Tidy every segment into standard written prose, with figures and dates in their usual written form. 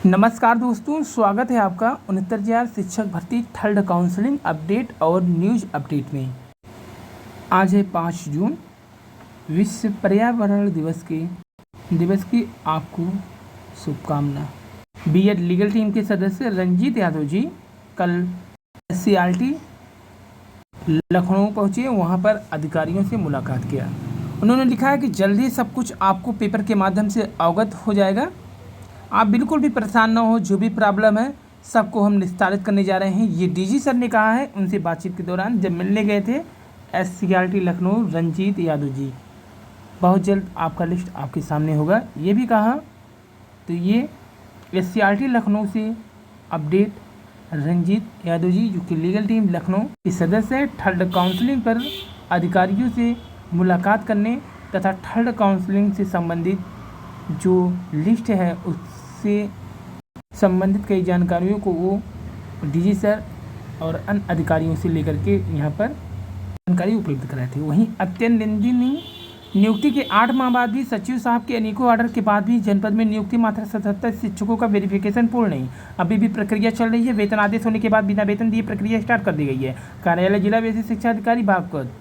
नमस्कार दोस्तों, स्वागत है आपका 69,000 शिक्षक भर्ती थर्ड काउंसलिंग अपडेट और न्यूज़ अपडेट में। आज है 5 जून, विश्व पर्यावरण दिवस की आपको शुभकामना। बीएड लीगल टीम के सदस्य रंजीत यादव जी कल SCRT लखनऊ पहुँचे, वहाँ पर अधिकारियों से मुलाकात किया। उन्होंने लिखा है कि जल्दी सब कुछ आपको पेपर के माध्यम से अवगत हो जाएगा। आप बिल्कुल भी परेशान ना हो, जो भी प्रॉब्लम है सबको हम निस्तारित करने जा रहे हैं। ये डीजी सर ने कहा है उनसे बातचीत के दौरान जब मिलने गए थे SCRT लखनऊ रंजीत यादव जी। बहुत जल्द आपका लिस्ट आपके सामने होगा, ये भी कहा। तो ये SCRT लखनऊ से अपडेट रंजीत यादव जी, जो कि लीगल टीम लखनऊ के सदस्य है, थर्ड काउंसलिंग पर अधिकारियों से मुलाकात करने तथा थर्ड काउंसलिंग से संबंधित जो लिस्ट है उससे संबंधित कई जानकारियों को वो डीजी सर और अन्य अधिकारियों से लेकर के यहाँ पर जानकारी उपलब्ध कराए थे। वहीं अत्यंत निंदनीय नियुक्ति के 8 माह बाद भी सचिव साहब के अनेकों ऑर्डर के बाद भी जनपद में नियुक्ति मात्र 77 शिक्षकों का वेरिफिकेशन पूर्ण नहीं, अभी भी प्रक्रिया चल रही है। वेतन आदेश होने के बाद बिना वेतन दिए प्रक्रिया स्टार्ट कर दी गई है। कार्यालय जिला बेसिक शिक्षा अधिकारी बागपत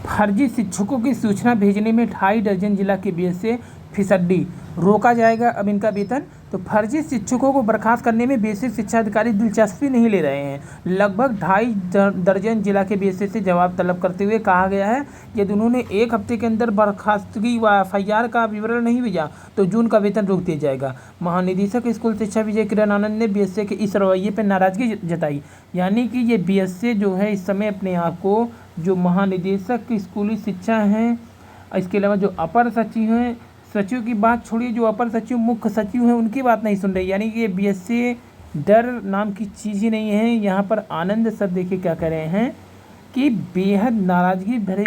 फर्जी शिक्षकों की सूचना भेजने में 2.5 दर्जन जिला के BSA फीसदी रोका जाएगा अब इनका वेतन। तो फर्जी शिक्षकों को बर्खास्त करने में बेसिक शिक्षा अधिकारी दिलचस्पी नहीं ले रहे हैं। लगभग 2.5 दर्जन जिला के BSA से जवाब तलब करते हुए कहा गया है यदि उन्होंने 1 हफ्ते के अंदर बर्खास्तगी व FIR का विवरण नहीं भेजा तो जून का वेतन रोक दिया जाएगा। महानिदेशक स्कूल शिक्षा विजय किरण आनंद ने BSA के इस रवैये पर नाराजगी जताई। यानी कि ये BSA जो है इस समय अपने आप को जो महानिदेशक स्कूली शिक्षा हैं, इसके अलावा जो अपर सचिव हैं, सचिव की बात छोड़िए, जो अपर सचिव मुख्य सचिव हैं उनकी बात नहीं सुन रही। यानी कि ये BSA डर नाम की चीज़ ही नहीं है। यहाँ पर आनंद सर देखिए क्या कह रहे हैं कि बेहद नाराज़गी भरे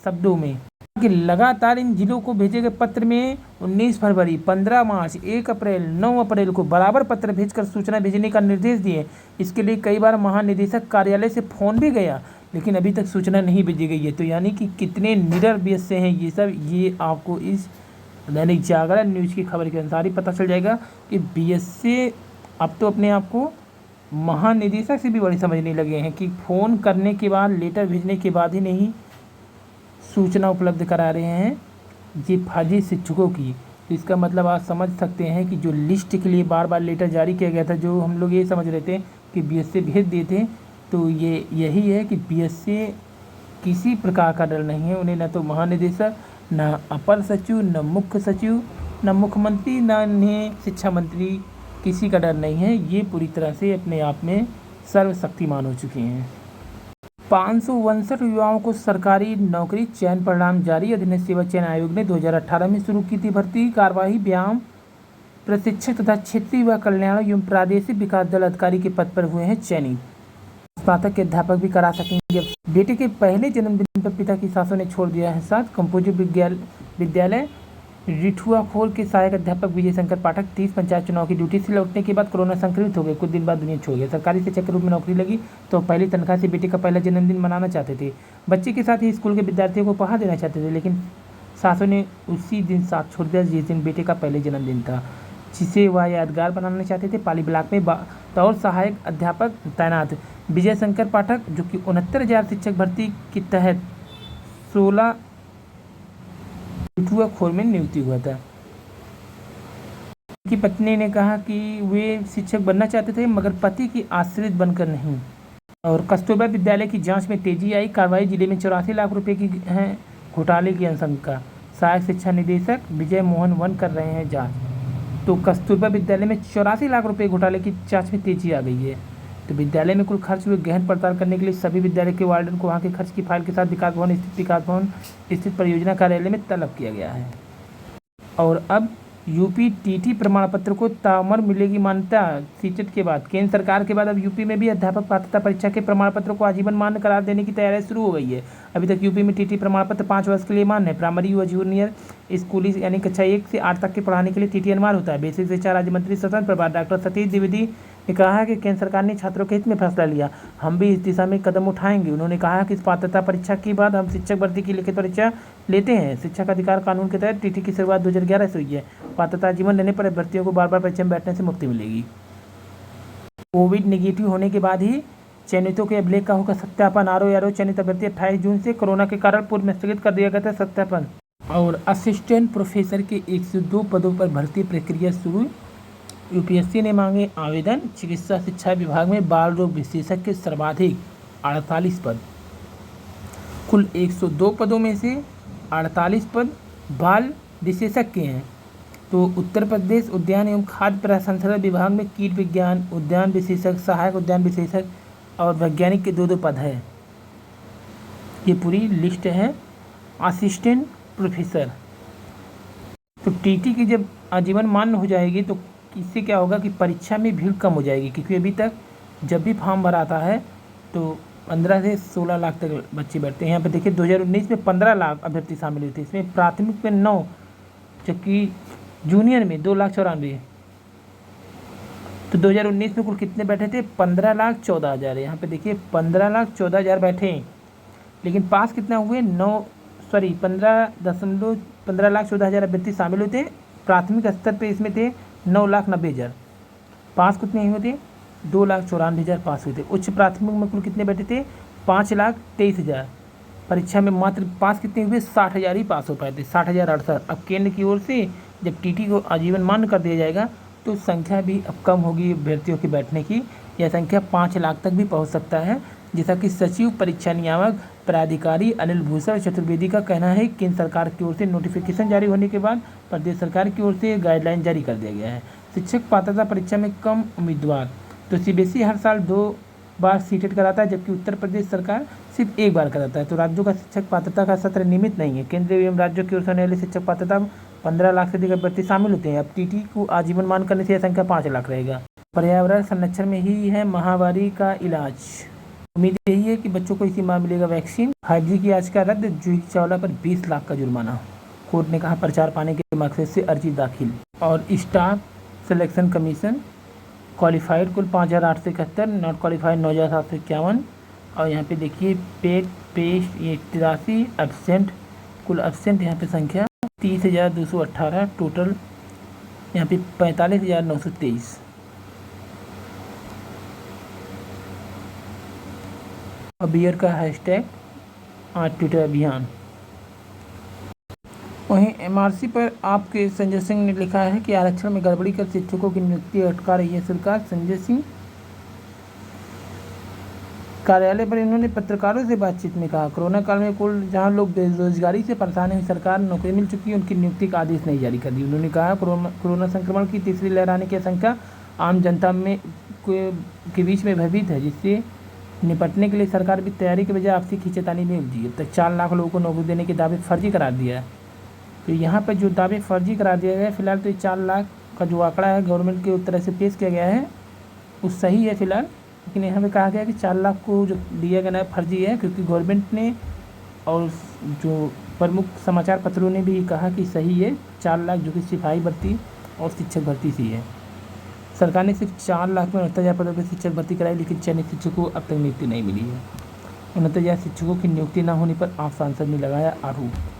शब्दों में कि लगातार इन जिलों को भेजे गए पत्र में 19 फरवरी, 15 मार्च, 1 अप्रैल, 9 अप्रैल को बराबर पत्र भेजकर सूचना भेजने का निर्देश दिए। इसके लिए कई बार महानिदेशक कार्यालय से फ़ोन भी गया, लेकिन अभी तक सूचना नहीं भेजी गई है। तो यानी कि कितने निडर BSA हैं ये सब, ये आपको इस दैनिक जागरण न्यूज़ की खबर के अनुसार ही पता चल जाएगा कि BSA अब तो अपने आप को महानिदेशक से भी बड़ी समझने लगे हैं कि फ़ोन करने के बाद, लेटर भेजने के बाद ही नहीं सूचना उपलब्ध करा रहे हैं ये फर्जी शिक्षकों की। तो इसका मतलब आप समझ सकते हैं कि जो लिस्ट के लिए बार बार लेटर जारी किया गया था, जो हम लोग ये समझ रहे थे कि BSA भेज देते, तो ये यही है कि BSA किसी प्रकार का डर नहीं है। उन्हें न तो महानिदेशक, न अपर सचिव, न मुख्य सचिव, न मुख्यमंत्री, न इन्हें शिक्षा मंत्री, किसी का डर नहीं है। ये पूरी तरह से अपने आप में सर्वशक्तिमान हो चुके हैं। 559 युवाओं को सरकारी नौकरी चयन परिणाम जारी। अधीनस्थ सेवा चयन आयोग ने 2018 में शुरू की थी भर्ती कार्यवाही। व्यायाम प्रशिक्षक तथा क्षेत्रीय युवा कल्याण एवं प्रादेशिक विकास दल अधिकारी के पद पर हुए हैं चयनित। स्नातक के अध्यापक भी करा सकेंगे। बेटे के पहले जन्मदिन पर पिता की सासों ने छोड़ दिया है साथ। कंपोजिट विद्यालय रिठुआखोर के सहायक अध्यापक विजय शंकर पाठक 30 पंचायत चुनाव की ड्यूटी से लौटने के बाद कोरोना संक्रमित हो गए। कुछ दिन बाद दुनिया छोड़ गए। सरकारी शिक्षक के रूप में नौकरी लगी तो पहली तनख्वाह से बेटे का पहला जन्मदिन मनाना चाहते थे। बच्चे के साथ ही स्कूल के विद्यार्थियों को उपहार देना चाहते थे, लेकिन सासों ने उसी दिन साथ छोड़ दिया जिस दिन बेटे का पहले जन्मदिन था, जिसे वह यादगार बनाना चाहते थे। पाली ब्लॉक में बतौर सहायक अध्यापक तैनात विजय शंकर पाठक, जो कि 69,000 शिक्षक भर्ती के तहत 16 रिठुआखोर में नियुक्ति हुआ था। उनकी पत्नी ने कहा कि वे शिक्षक बनना चाहते थे मगर पति की आश्रित बनकर नहीं। और कस्तूरबा विद्यालय की जांच में तेजी आई। कार्रवाई जिले में 84 लाख रुपए की है घोटाले की आशंका। सहायक शिक्षा निदेशक विजय मोहन वन कर रहे हैं जाँच। तो कस्तूरबा विद्यालय में 84 लाख रुपए घोटाले की जांच में तेजी आ गई है। तो विद्यालय में कुल खर्च हुए गहन पड़ताल करने के लिए सभी विद्यालय के वार्डन को वहां के खर्च की फाइल के साथ विकास भवन स्थित परियोजना कार्यालय में तलब किया गया है। और अब UP-TT प्रमाण पत्र को तामर मिलेगी मान्यता। सीटेट के बाद, केंद्र सरकार के बाद अब यूपी में भी अध्यापक पात्रता परीक्षा के प्रमाण पत्र को आजीवन मान्य करार देने की तैयारी शुरू हो गई है। अभी तक यूपी में TT प्रमाण पत्र 5 वर्ष के लिए मान्य है। प्राइमरी व जूनियर स्कूली यानी कक्षा 1 से 8 तक के पढ़ाने के लिए TT अनिवार्य होता है। बेसिक शिक्षा राज्य मंत्री स्वतंत्र प्रभार डॉक्टर सतीश द्विवेदी ने कहा है कि केंद्र सरकार ने छात्रों के हित में फैसला लिया, हम भी इस दिशा में कदम उठाएंगे। उन्होंने कहा कि इस पात्रता परीक्षा के बाद हम शिक्षक भर्ती की लिखित परीक्षा लेते हैं। शिक्षा का अधिकार कानून के तहत TT की शुरुआत 2011 से हुई है। पात्रता जीवन रहने पर अभ्यर्थियों को बार बार परीक्षा में बैठने से मुक्ति मिलेगी। कोविड नेगेटिव होने के बाद ही चयनितों के अभिलेख का होगा सत्यापन। आरओ चयनित अभ्यर्थी 28 जून से कोरोना के कारण पूर्व में स्थगित कर दिया गया था सत्यापन। और असिस्टेंट प्रोफेसर के 102 पदों पर भर्ती प्रक्रिया शुरू। यूपीएससी ने मांगे आवेदन। चिकित्सा शिक्षा विभाग में बाल रोग विशेषज्ञ के सर्वाधिक 48 पद। कुल 102 पदों में से 48 पद बाल विशेषज्ञ के हैं। तो उत्तर प्रदेश उद्यान एवं खाद्य प्रसंस्करण विभाग में कीट विज्ञान उद्यान विशेषज्ञ, सहायक उद्यान विशेषज्ञ और वैज्ञानिक के 2 पद है। ये पूरी लिस्ट है। असिस्टेंट प्रोफेसर तो टीटी की जब आजीवन मान्य हो जाएगी तो इससे क्या होगा कि परीक्षा में भीड़ कम हो जाएगी, क्योंकि अभी तक जब भी फॉर्म भराता है तो 15 से 16 लाख तक बच्चे बैठते हैं। यहाँ पे देखिए 2019 में 15 लाख अभ्यर्थी शामिल हुए थे। इसमें प्राथमिक में 9, जबकि जूनियर में 2,94,000। तो 2019 में कुल कितने बैठे थे? 15,14,000। यहाँ पे देखिए 15,14,000 बैठे, लेकिन पास कितना हुए? 15,14,000 अभ्यर्थी शामिल हुए थे। प्राथमिक स्तर पे इसमें थे 9,90,000। पास कितने हुए थे? 2,94,000 पास हुए थे। उच्च प्राथमिक में कुल कितने बैठे थे? 5,23,000। परीक्षा में मात्र पास कितने हुए? 60,000 ही पास हो पाए थे, 60,068। अब केंद्र की ओर से जब टीटी को आजीवन मान्य कर दिया जाएगा तो संख्या भी अब कम होगी अभ्यर्थियों के बैठने की। यह संख्या 5 लाख तक भी पहुंच सकता है, जैसा कि सचिव परीक्षा नियामक प्राधिकारी अनिल भूषण चतुर्वेदी का कहना है। केंद्र सरकार की ओर से नोटिफिकेशन जारी होने के बाद प्रदेश सरकार की ओर से गाइडलाइन जारी कर दिया गया है। शिक्षक पात्रता परीक्षा में कम उम्मीदवार। तो सीबीएसई हर साल 2 बार सीटेट कराता है, जबकि उत्तर प्रदेश सरकार सिर्फ 1 बार कराता है। तो राज्यों का शिक्षक पात्रता का सत्र नियमित नहीं है। केंद्र एवं राज्यों की ओर से होने वाली शिक्षक पात्रता 15 लाख से अधिक अभ्यर्थी शामिल होते हैं। अब टीटी को आजीवन मान्य करने से यह संख्या 5 लाख रहेगा। पर्यावरण संरक्षण में ही है महामारी का इलाज। उम्मीद यही है कि बच्चों को इसी माह मिलेगा वैक्सीन। 5G की याचिका रद्द। जूही चावला पर 20 लाख का जुर्माना। कोर्ट ने कहा प्रचार पाने के मकसद से अर्जी दाखिल। और स्टाफ सिलेक्शन कमीशन क्वालिफाइड कुल 5,871, नॉट क्वालिफाइड 9,751। और यहाँ पे देखिए पेड पेस्ट ये 83, एब्सेंट कुल एब्सेंट यहाँ पे संख्या 30,218, टोटल यहाँ पे 45,923। अबियर का हैशटैग आज ट्विटर अभियान। वहीं एमआरसी पर आपके संजय सिंह ने लिखा है कि आरक्षण में गड़बड़ी कर शिक्षकों की नियुक्ति अटका रही है सरकार। संजय सिंह कार्यालय पर इन्होंने पत्रकारों से बातचीत में कहा कोरोना काल में कुल जहां लोग बेरोजगारी से परेशान हैं, सरकार नौकरी मिल चुकी है, उनकी नियुक्ति का आदेश नहीं जारी कर दी। उन्होंने कहा कोरोना संक्रमण की तीसरी लहर आने की आशंका आम जनता में के बीच में भयभीत है, जिससे निपटने के लिए सरकार भी तैयारी के बजाय आपसी खींचतानी में उलझी है। अब तक 4 लाख लोगों को नौकरी देने के दावे फर्जी करार दिया है। तो यहाँ पर जो दावे फर्जी करार दिया गया है, फिलहाल तो ये 4 लाख का जो आंकड़ा है गवर्नमेंट की तरह से पेश किया गया है वो सही है फिलहाल, लेकिन यहाँ पे कहा गया कि 4 लाख को जो दिया गया है फर्जी है, क्योंकि गवर्नमेंट ने और जो प्रमुख समाचार पत्रों ने भी कहा कि सही है 4 लाख, जो कि सिपाही भर्ती और शिक्षक भर्ती से है। सरकार ने सिर्फ 4 लाख में 69,000 पदों पर शिक्षक भर्ती कराई, लेकिन चयनित शिक्षकों को अब तक नियुक्ति नहीं मिली है। 69,000 शिक्षकों की नियुक्ति न होने पर आप सांसद ने लगाया आरोप।